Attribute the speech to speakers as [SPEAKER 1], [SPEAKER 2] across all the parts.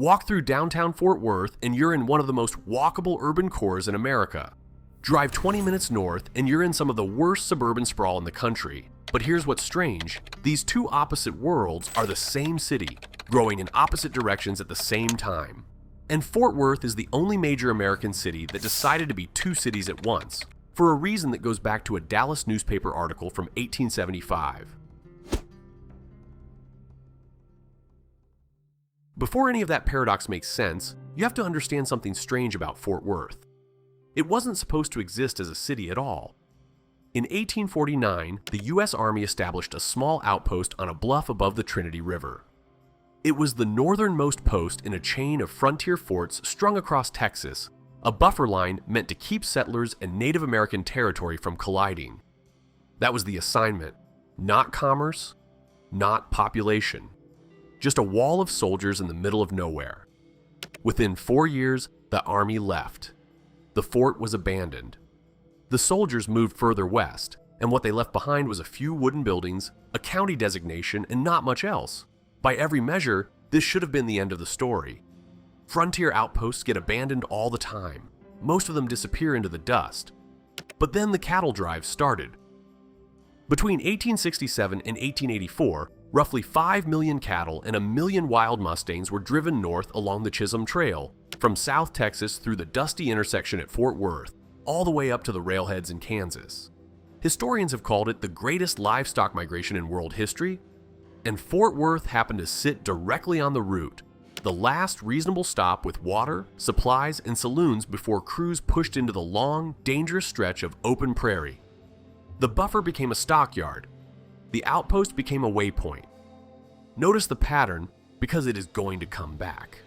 [SPEAKER 1] Walk through downtown Fort Worth and you're in one of the most walkable urban cores in America. Drive 20 minutes north and you're in some of the worst suburban sprawl in the country. But here's what's strange. These two opposite worlds are the same city, growing in opposite directions at the same time. And Fort Worth is the only major American city that decided to be two cities at once, for a reason that goes back to a Dallas newspaper article from 1875. Before any of that paradox makes sense, you have to understand something strange about Fort Worth. It wasn't supposed to exist as a city at all. In 1849, the U.S. Army established a small outpost on a bluff above the Trinity River. It was the northernmost post in a chain of frontier forts strung across Texas, a buffer line meant to keep settlers and Native American territory from colliding. That was the assignment. Not commerce, not population. Just a wall of soldiers in the middle of nowhere. Within 4 years, the Army left. The fort was abandoned. The soldiers moved further west, and what they left behind was a few wooden buildings, a county designation, and not much else. By every measure, this should have been the end of the story. Frontier outposts get abandoned all the time. Most of them disappear into the dust. But then the cattle drive started. Between 1867 and 1884, roughly 5 million cattle and 1 million wild Mustangs were driven north along the Chisholm Trail, from South Texas through the dusty intersection at Fort Worth, all the way up to the railheads in Kansas. Historians have called it the greatest livestock migration in world history, and Fort Worth happened to sit directly on the route, the last reasonable stop with water, supplies, and saloons before crews pushed into the long, dangerous stretch of open prairie. The buffer became a stockyard. The outpost became a waypoint. Notice the pattern because it is going to come back.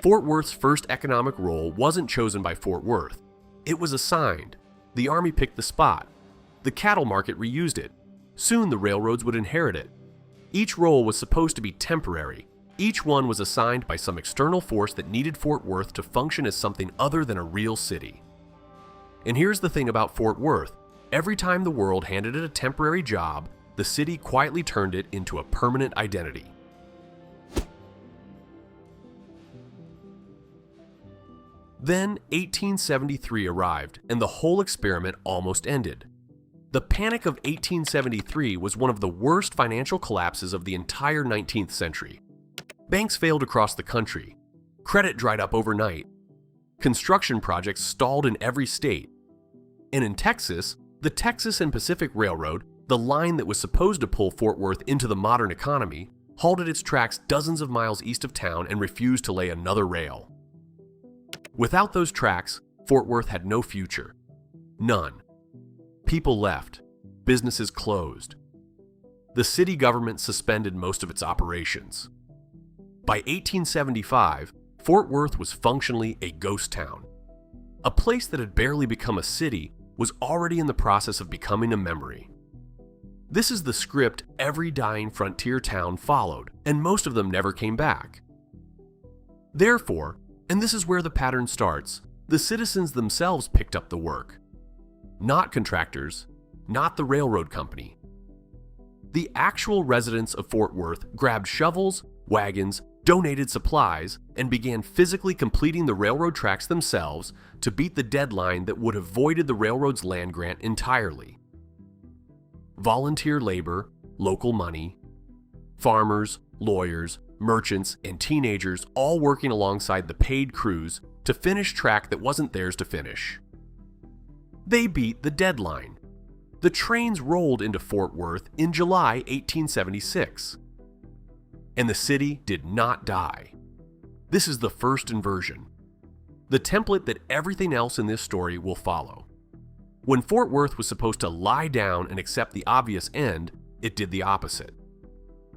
[SPEAKER 1] Fort Worth's first economic role wasn't chosen by Fort Worth. It was assigned. The Army picked the spot. The cattle market reused it. Soon the railroads would inherit it. Each role was supposed to be temporary. Each one was assigned by some external force that needed Fort Worth to function as something other than a real city. And here's the thing about Fort Worth. Every time the world handed it a temporary job, the city quietly turned it into a permanent identity. Then 1873 arrived, and the whole experiment almost ended. The Panic of 1873 was one of the worst financial collapses of the entire 19th century. Banks failed across the country. Credit dried up overnight. Construction projects stalled in every state. And in Texas, the Texas and Pacific Railroad, the line that was supposed to pull Fort Worth into the modern economy, halted its tracks dozens of miles east of town and refused to lay another rail. Without those tracks, Fort Worth had no future. None. People left. Businesses closed. The city government suspended most of its operations. By 1875, Fort Worth was functionally a ghost town. A place that had barely become a city was already in the process of becoming a memory. This is the script every dying frontier town followed, and most of them never came back. Therefore, and this is where the pattern starts, the citizens themselves picked up the work. Not contractors, not the railroad company. The actual residents of Fort Worth grabbed shovels, wagons, donated supplies, and began physically completing the railroad tracks themselves to beat the deadline that would have voided the railroad's land grant entirely. Volunteer labor, local money, farmers, lawyers, merchants, and teenagers all working alongside the paid crews to finish track that wasn't theirs to finish. They beat the deadline. The trains rolled into Fort Worth in July 1876. And the city did not die. This is the first inversion. The template that everything else in this story will follow. When Fort Worth was supposed to lie down and accept the obvious end, it did the opposite.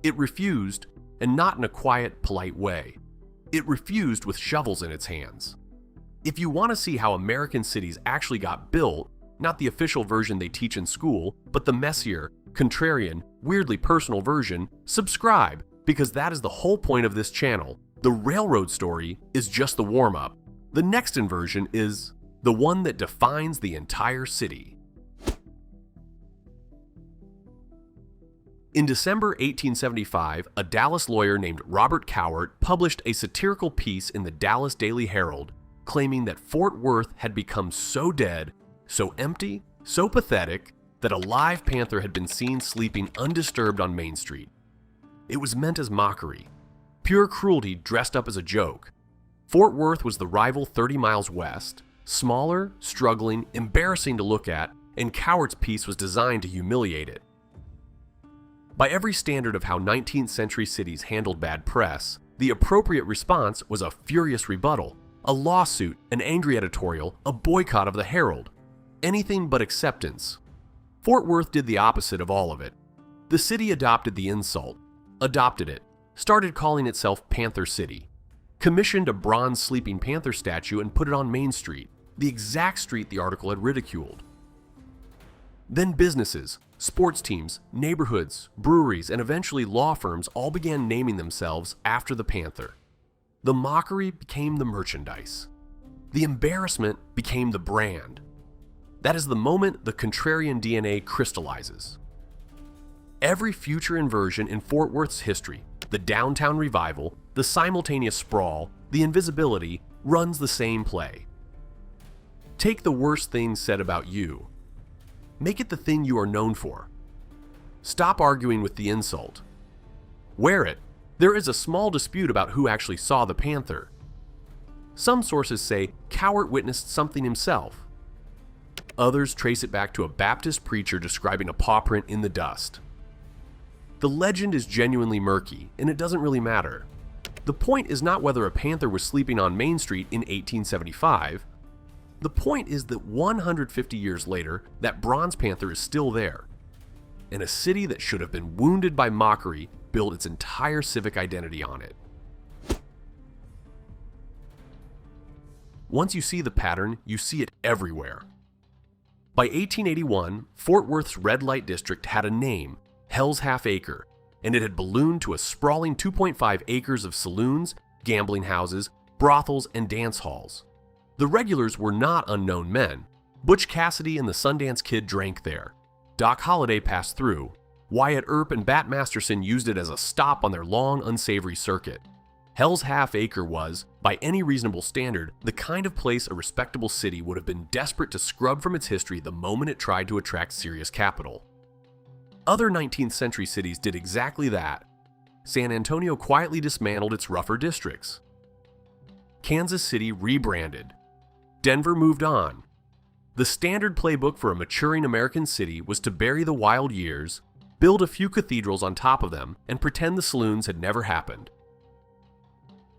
[SPEAKER 1] It refused, and not in a quiet, polite way. It refused with shovels in its hands. If you want to see how American cities actually got built, not the official version they teach in school, but the messier, contrarian, weirdly personal version, subscribe, because that is the whole point of this channel. The railroad story is just the warm-up. The next inversion is the one that defines the entire city. In December 1875, a Dallas lawyer named Robert Cowart published a satirical piece in the Dallas Daily Herald claiming that Fort Worth had become so dead, so empty, so pathetic, that a live panther had been seen sleeping undisturbed on Main Street. It was meant as mockery, pure cruelty dressed up as a joke. Fort Worth was the rival 30 miles west, smaller, struggling, embarrassing to look at, and Cowart's piece was designed to humiliate it. By every standard of how 19th century cities handled bad press, the appropriate response was a furious rebuttal, a lawsuit, an angry editorial, a boycott of the Herald. Anything but acceptance. Fort Worth did the opposite of all of it. The city adopted the insult, adopted it, started calling itself Panther City, commissioned a bronze sleeping panther statue and put it on Main Street, the exact street the article had ridiculed. Then businesses, sports teams, neighborhoods, breweries, and eventually law firms all began naming themselves after the panther. The mockery became the merchandise. The embarrassment became the brand. That is the moment the contrarian DNA crystallizes. Every future inversion in Fort Worth's history, the downtown revival, the simultaneous sprawl, the invisibility, runs the same play. Take the worst things said about you. Make it the thing you are known for. Stop arguing with the insult. Wear it. There is a small dispute about who actually saw the panther. Some sources say Cowart witnessed something himself. Others trace it back to a Baptist preacher describing a paw print in the dust. The legend is genuinely murky, and it doesn't really matter. The point is not whether a panther was sleeping on Main Street in 1875. The point is that 150 years later, that bronze panther is still there. And a city that should have been wounded by mockery built its entire civic identity on it. Once you see the pattern, you see it everywhere. By 1881, Fort Worth's red light district had a name, Hell's Half Acre, and it had ballooned to a sprawling 2.5 acres of saloons, gambling houses, brothels, and dance halls. The regulars were not unknown men. Butch Cassidy and the Sundance Kid drank there. Doc Holliday passed through. Wyatt Earp and Bat Masterson used it as a stop on their long, unsavory circuit. Hell's Half Acre was, by any reasonable standard, the kind of place a respectable city would have been desperate to scrub from its history the moment it tried to attract serious capital. Other 19th century cities did exactly that. San Antonio quietly dismantled its rougher districts. Kansas City rebranded. Denver moved on. The standard playbook for a maturing American city was to bury the wild years, build a few cathedrals on top of them, and pretend the saloons had never happened.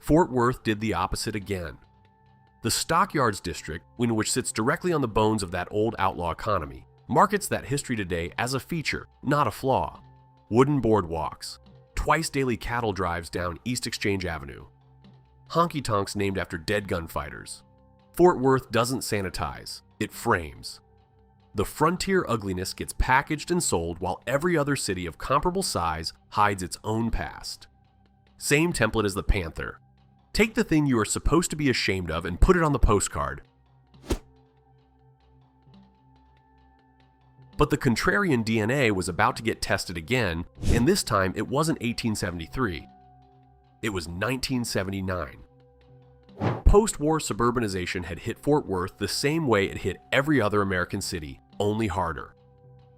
[SPEAKER 1] Fort Worth did the opposite again. The Stockyards district, which sits directly on the bones of that old outlaw economy, markets that history today as a feature, not a flaw. Wooden boardwalks, twice daily cattle drives down East Exchange Avenue, honky-tonks named after dead gunfighters. Fort Worth doesn't sanitize, it frames. The frontier ugliness gets packaged and sold while every other city of comparable size hides its own past. Same template as the Panther. Take the thing you are supposed to be ashamed of and put it on the postcard. But the contrarian DNA was about to get tested again, and this time it wasn't 1873. It was 1979. Post-war suburbanization had hit Fort Worth the same way it hit every other American city, only harder.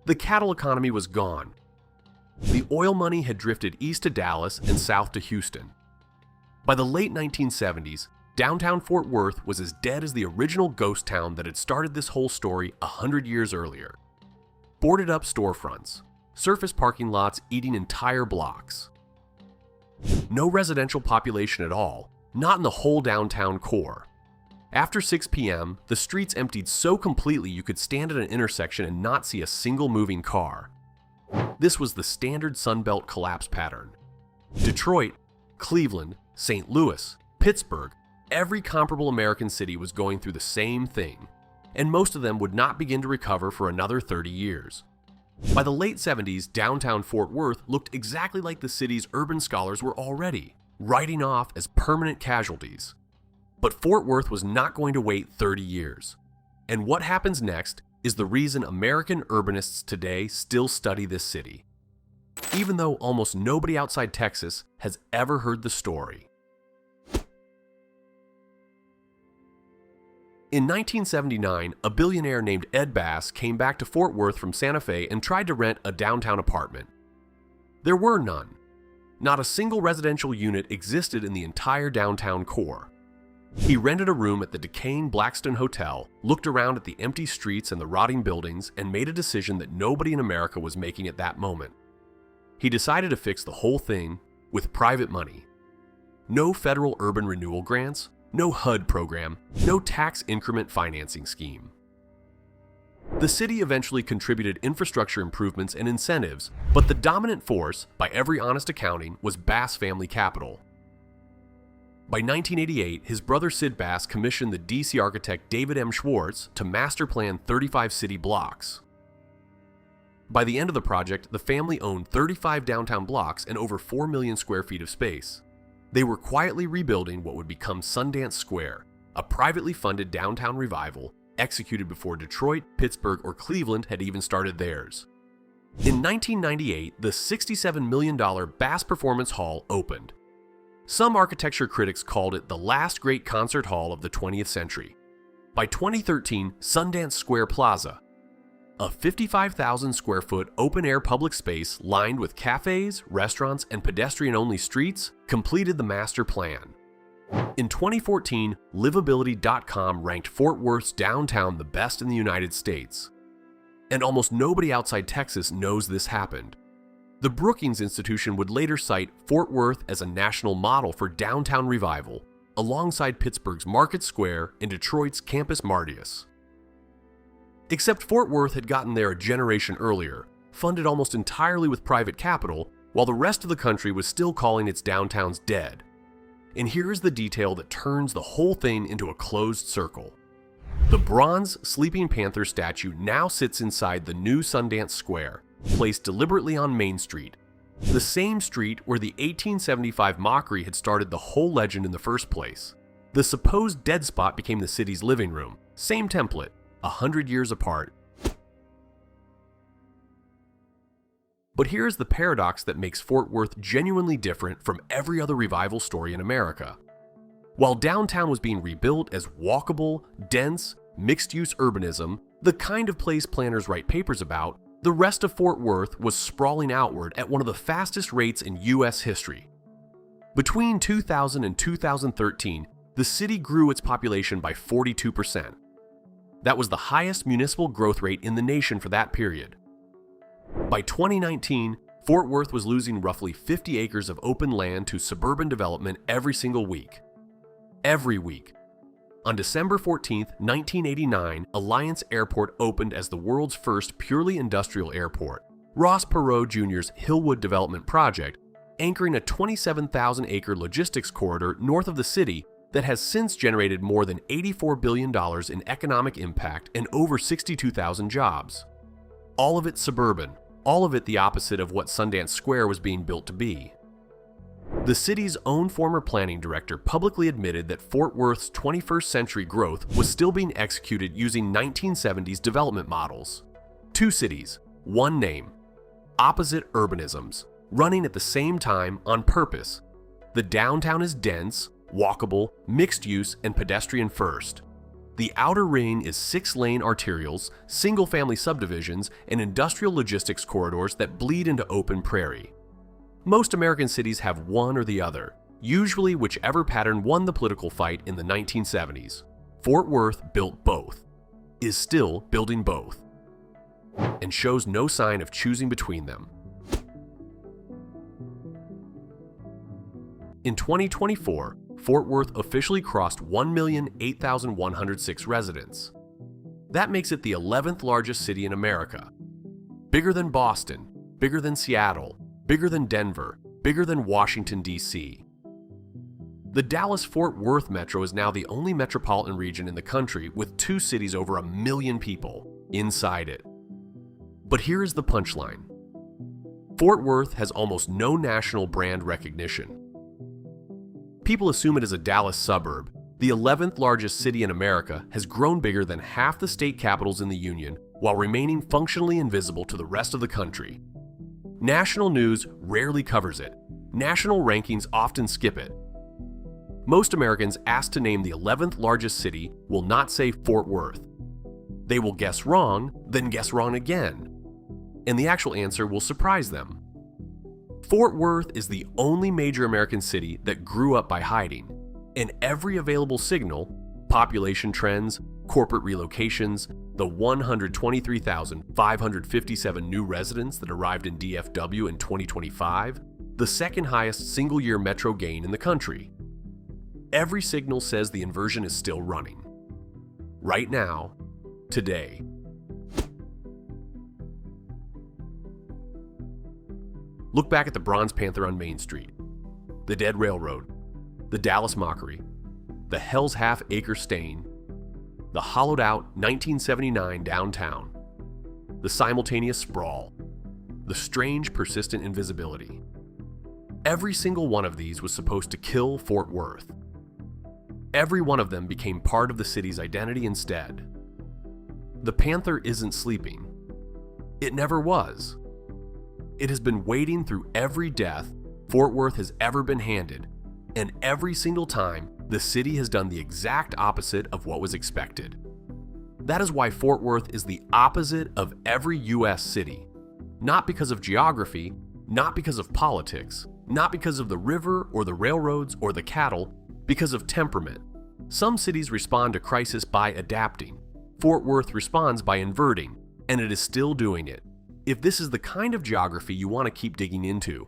[SPEAKER 1] The cattle economy was gone. The oil money had drifted east to Dallas and south to Houston. By the late 1970s, downtown Fort Worth was as dead as the original ghost town that had started this whole story 100 years earlier. Boarded up storefronts, surface parking lots eating entire blocks. No residential population at all, not in the whole downtown core. After 6 p.m., the streets emptied so completely you could stand at an intersection and not see a single moving car. This was the standard Sunbelt collapse pattern. Detroit, Cleveland, St. Louis, Pittsburgh, every comparable American city was going through the same thing, and most of them would not begin to recover for another 30 years. By the late 70s, downtown Fort Worth looked exactly like the city's urban scholars were already, writing off as permanent casualties. But Fort Worth was not going to wait 30 years. And what happens next is the reason American urbanists today still study this city. even though almost nobody outside Texas has ever heard the story. In 1979, a billionaire named Ed Bass came back to Fort Worth from Santa Fe and tried to rent a downtown apartment. There were none. Not a single residential unit existed in the entire downtown core. He rented a room at the decaying Blackstone Hotel, looked around at the empty streets and the rotting buildings, and made a decision that nobody in America was making at that moment. He decided to fix the whole thing with private money. No federal urban renewal grants, no HUD program, no tax increment financing scheme. The city eventually contributed infrastructure improvements and incentives, but the dominant force, by every honest accounting, was Bass family capital. By 1988, his brother Sid Bass commissioned the DC architect David M. Schwartz to master plan 35 city blocks. By the end of the project, the family owned 35 downtown blocks and over 4 million square feet of space. They were quietly rebuilding what would become Sundance Square, a privately funded downtown revival executed before Detroit, Pittsburgh, or Cleveland had even started theirs. In 1998, the $67 million Bass Performance Hall opened. Some architecture critics called it the last great concert hall of the 20th century. By 2013, Sundance Square Plaza, a 55,000 square foot open-air public space lined with cafes, restaurants, and pedestrian-only streets, completed the master plan. In 2014, Livability.com ranked Fort Worth's downtown the best in the United States. And almost nobody outside Texas knows this happened. The Brookings Institution would later cite Fort Worth as a national model for downtown revival, alongside Pittsburgh's Market Square and Detroit's Campus Martius. Except Fort Worth had gotten there a generation earlier, funded almost entirely with private capital, while the rest of the country was still calling its downtowns dead. And here is the detail that turns the whole thing into a closed circle. The bronze Sleeping Panther statue now sits inside the new Sundance Square, placed deliberately on Main Street, the same street where the 1875 mockery had started the whole legend in the first place. The supposed dead spot became the city's living room, same template, 100 years apart. But here's the paradox that makes Fort Worth genuinely different from every other revival story in America. While downtown was being rebuilt as walkable, dense, mixed-use urbanism, the kind of place planners write papers about, the rest of Fort Worth was sprawling outward at one of the fastest rates in U.S. history. Between 2000 and 2013, the city grew its population by 42%. That was the highest municipal growth rate in the nation for that period. By 2019, Fort Worth was losing roughly 50 acres of open land to suburban development every single week. Every week. On December 14, 1989, Alliance Airport opened as the world's first purely industrial airport, Ross Perot Jr.'s Hillwood Development Project, anchoring a 27,000-acre logistics corridor north of the city that has since generated more than $84 billion in economic impact and over 62,000 jobs. All of it suburban, all of it the opposite of what Sundance Square was being built to be. The city's own former planning director publicly admitted that Fort Worth's 21st century growth was still being executed using 1970s development models. Two cities, one name, opposite urbanisms, running at the same time on purpose. The downtown is dense, walkable, mixed use, and pedestrian first. The outer ring is 6-lane arterials, single-family subdivisions, and industrial logistics corridors that bleed into open prairie. Most American cities have one or the other, usually whichever pattern won the political fight in the 1970s. Fort Worth built both, is still building both, and shows no sign of choosing between them. In 2024, Fort Worth officially crossed 1,008,106 residents. That makes it the 11th largest city in America. Bigger than Boston, bigger than Seattle, bigger than Denver, bigger than Washington, D.C. The Dallas-Fort Worth metro is now the only metropolitan region in the country with two cities over 1 million people inside it. But here is the punchline. Fort Worth has almost no national brand recognition. People assume it is a Dallas suburb. The 11th largest city in America has grown bigger than half the state capitals in the Union while remaining functionally invisible to the rest of the country. National news rarely covers it. National rankings often skip it. Most Americans asked to name the 11th largest city will not say Fort Worth. They will guess wrong, then guess wrong again. And the actual answer will surprise them. Fort Worth is the only major American city that grew up by hiding, and every available signal, population trends, corporate relocations, the 123,557 new residents that arrived in DFW in 2025, the second highest single-year metro gain in the country. Every signal says the inversion is still running. Right now, today. Look back at the Bronze Panther on Main Street, the Dead Railroad, the Dallas Mockery, the Hell's Half-Acre Stain, the hollowed-out 1979 downtown, the simultaneous sprawl, the strange persistent invisibility. Every single one of these was supposed to kill Fort Worth. Every one of them became part of the city's identity instead. The Panther isn't sleeping. It never was. It has been waiting through every death Fort Worth has ever been handed, and every single time, the city has done the exact opposite of what was expected. That is why Fort Worth is the opposite of every U.S. city. Not because of geography, not because of politics, not because of the river or the railroads or the cattle, because of temperament. Some cities respond to crisis by adapting. Fort Worth responds by inverting, and it is still doing it. If this is the kind of geography you want to keep digging into,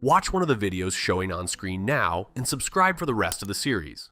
[SPEAKER 1] watch one of the videos showing on screen now and subscribe for the rest of the series.